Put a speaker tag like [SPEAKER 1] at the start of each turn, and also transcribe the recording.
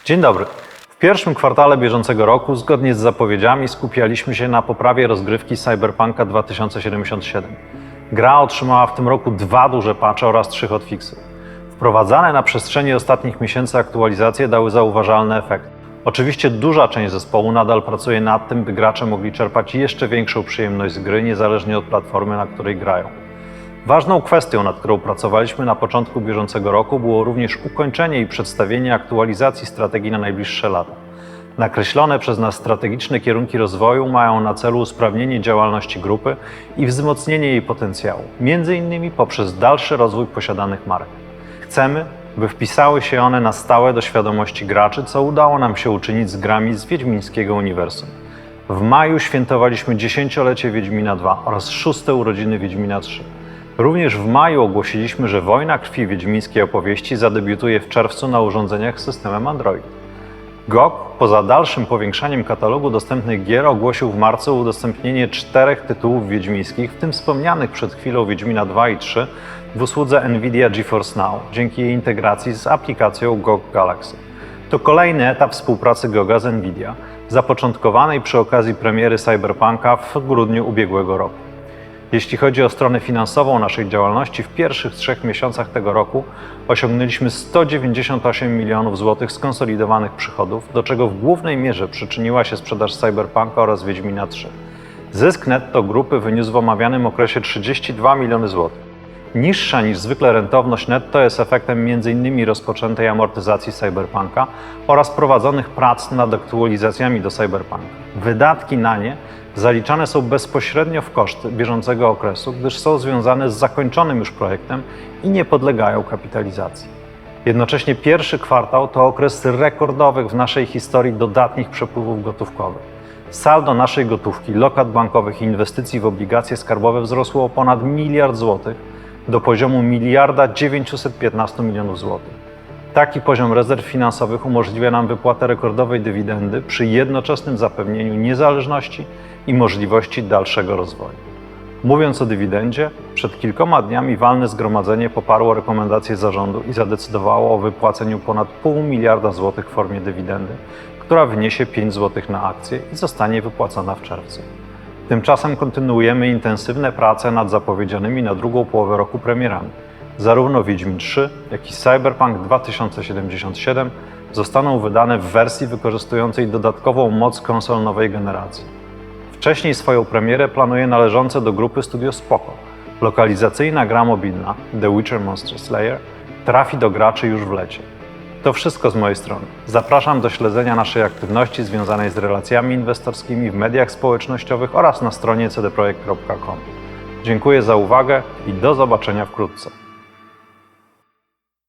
[SPEAKER 1] Dzień dobry. W pierwszym kwartale bieżącego roku, zgodnie z zapowiedziami, skupialiśmy się na poprawie rozgrywki Cyberpunka 2077. Gra otrzymała w tym roku 2 duże patche oraz 3 hotfixy. Wprowadzane na przestrzeni ostatnich miesięcy aktualizacje dały zauważalny efekt. Oczywiście duża część zespołu nadal pracuje nad tym, by gracze mogli czerpać jeszcze większą przyjemność z gry, niezależnie od platformy, na której grają. Ważną kwestią, nad którą pracowaliśmy na początku bieżącego roku, było również ukończenie i przedstawienie aktualizacji strategii na najbliższe lata. Nakreślone przez nas strategiczne kierunki rozwoju mają na celu usprawnienie działalności grupy i wzmocnienie jej potencjału, m.in. poprzez dalszy rozwój posiadanych marek. Chcemy, by wpisały się one na stałe do świadomości graczy, co udało nam się uczynić z grami z Wiedźmińskiego uniwersum. W maju świętowaliśmy 10-lecie Wiedźmina 2 oraz 6. urodziny Wiedźmina 3. Również w maju ogłosiliśmy, że Wojna Krwi Wiedźmińskiej Opowieści zadebiutuje w czerwcu na urządzeniach z systemem Android. GOG, poza dalszym powiększaniem katalogu dostępnych gier, ogłosił w marcu udostępnienie 4 tytułów wiedźmińskich, w tym wspomnianych przed chwilą Wiedźmina 2 i 3 w usłudze NVIDIA GeForce Now, dzięki jej integracji z aplikacją GOG Galaxy. To kolejny etap współpracy GOGa z NVIDIA, zapoczątkowanej przy okazji premiery Cyberpunka w grudniu ubiegłego roku. Jeśli chodzi o stronę finansową naszej działalności, w pierwszych 3 miesiącach tego roku osiągnęliśmy 198 milionów złotych skonsolidowanych przychodów, do czego w głównej mierze przyczyniła się sprzedaż Cyberpunka oraz Wiedźmina 3. Zysk netto grupy wyniósł w omawianym okresie 32 miliony złotych. Niższa niż zwykle rentowność netto jest efektem m.in. rozpoczętej amortyzacji Cyberpunka oraz prowadzonych prac nad aktualizacjami do Cyberpunka. Wydatki na nie zaliczane są bezpośrednio w koszty bieżącego okresu, gdyż są związane z zakończonym już projektem i nie podlegają kapitalizacji. Jednocześnie pierwszy kwartał to okres rekordowych w naszej historii dodatnich przepływów gotówkowych. Saldo naszej gotówki, lokat bankowych i inwestycji w obligacje skarbowe wzrosło o ponad 1 miliard złotych do poziomu 1 915 milionów złotych. Taki poziom rezerw finansowych umożliwia nam wypłatę rekordowej dywidendy przy jednoczesnym zapewnieniu niezależności i możliwości dalszego rozwoju. Mówiąc o dywidendzie, przed kilkoma dniami walne zgromadzenie poparło rekomendacje zarządu i zadecydowało o wypłaceniu ponad 0,5 miliarda złotych w formie dywidendy, która wyniesie 5 zł na akcję i zostanie wypłacona w czerwcu. Tymczasem kontynuujemy intensywne prace nad zapowiedzianymi na drugą połowę roku premierami. Zarówno Wiedźmin 3, jak i Cyberpunk 2077 zostaną wydane w wersji wykorzystującej dodatkową moc konsol nowej generacji. Wcześniej swoją premierę planuje należące do grupy studio Spoko. Lokalizacyjna gra mobilna The Witcher Monster Slayer trafi do graczy już w lecie. To wszystko z mojej strony. Zapraszam do śledzenia naszej aktywności związanej z relacjami inwestorskimi w mediach społecznościowych oraz na stronie cdprojekt.com. Dziękuję za uwagę i do zobaczenia wkrótce.